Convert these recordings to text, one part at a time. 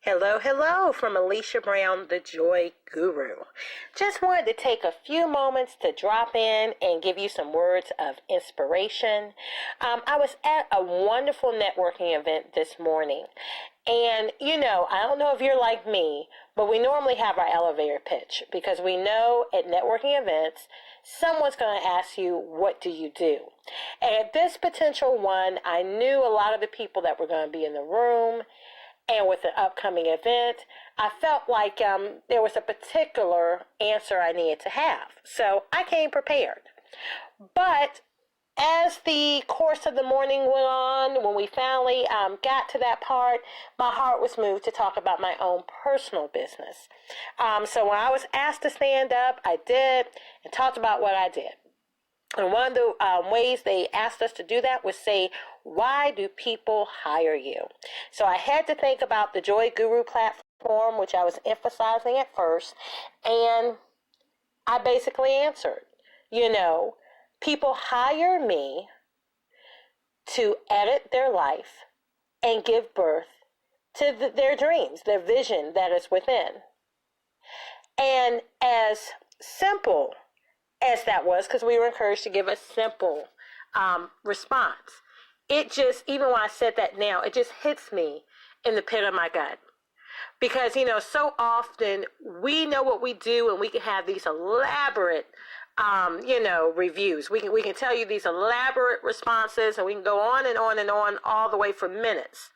Hello, hello from Alesha Brown, the Joy Guru. Just wanted to take a few moments to drop in and give you some words of inspiration. I was at a wonderful networking event this morning. And, I don't know if you're like me, but we normally have our elevator pitch because we know at networking events, someone's going to ask you, what do you do? And at this potential one, I knew a lot of the people that were going to be in the room. And with the upcoming event, I felt like there was a particular answer I needed to have. So I came prepared. But as the course of the morning went on, when we finally got to that part, my heart was moved to talk about my own personal business. So when I was asked to stand up, I did and talked about what I did. And one of the ways they asked us to do that was say, why do people hire you? So I had to think about the Joy Guru platform, which I was emphasizing at first, and I basically answered, people hire me to edit their life and give birth to their dreams, their vision that is within. And as simple as that was, because we were encouraged to give a simple response. It just, even when I said that now, it just hits me in the pit of my gut. Because, so often we know what we do and we can have these elaborate, reviews. We can tell you these elaborate responses and we can go on and on and on all the way for minutes.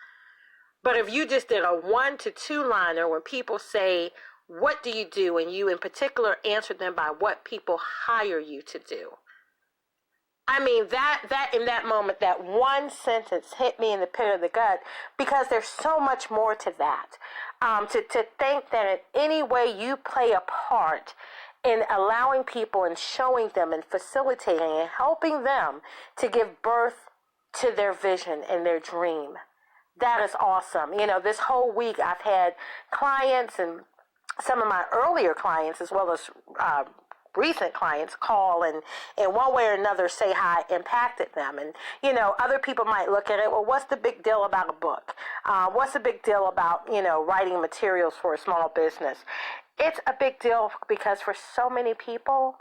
But if you just did a 1 to 2 liner when people say, what do you do? And you in particular answer them by what people hire you to do. I mean, that in that moment, that one sentence hit me in the pit of the gut because there's so much more to that. To think that in any way you play a part in allowing people and showing them and facilitating and helping them to give birth to their vision and their dream. That is awesome. This whole week I've had clients and some of my earlier clients as well as recent clients call and in one way or another say how I impacted them. And, other people might look at it, well, what's the big deal about a book? What's the big deal about, writing materials for a small business? It's a big deal because for so many people,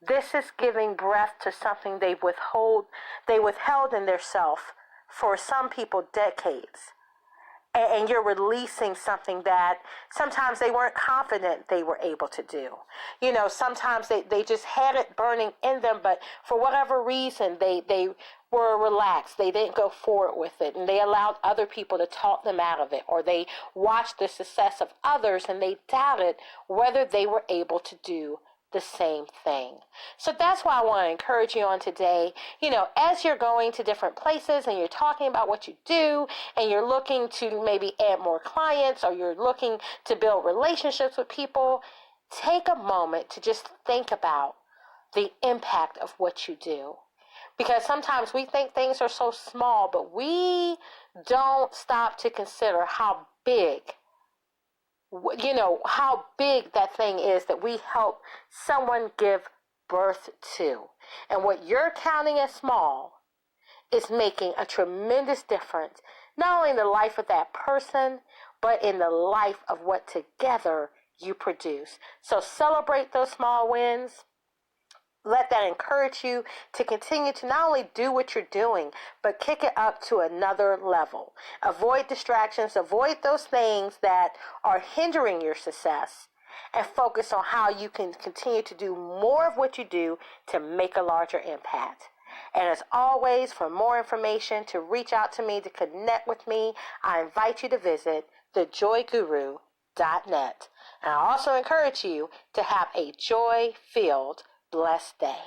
this is giving breath to something they withheld in their self for some people decades. And you're releasing something that sometimes they weren't confident they were able to do. Sometimes they just had it burning in them, but for whatever reason, they were relaxed. They didn't go forward with it, and they allowed other people to talk them out of it, or they watched the success of others, and they doubted whether they were able to do the same thing. So that's why I want to encourage you on today, as you're going to different places and you're talking about what you do and you're looking to maybe add more clients or you're looking to build relationships with people, take a moment to just think about the impact of what you do. Because sometimes we think things are so small, but we don't stop to consider how big that thing is that we help someone give birth to. And what you're counting as small is making a tremendous difference, not only in the life of that person, but in the life of what together you produce. So celebrate those small wins. Let that encourage you to continue to not only do what you're doing, but kick it up to another level. Avoid distractions, avoid those things that are hindering your success, and focus on how you can continue to do more of what you do to make a larger impact. And as always, for more information, to reach out to me, to connect with me, I invite you to visit thejoyguru.net. And I also encourage you to have a joy-filled blessed day.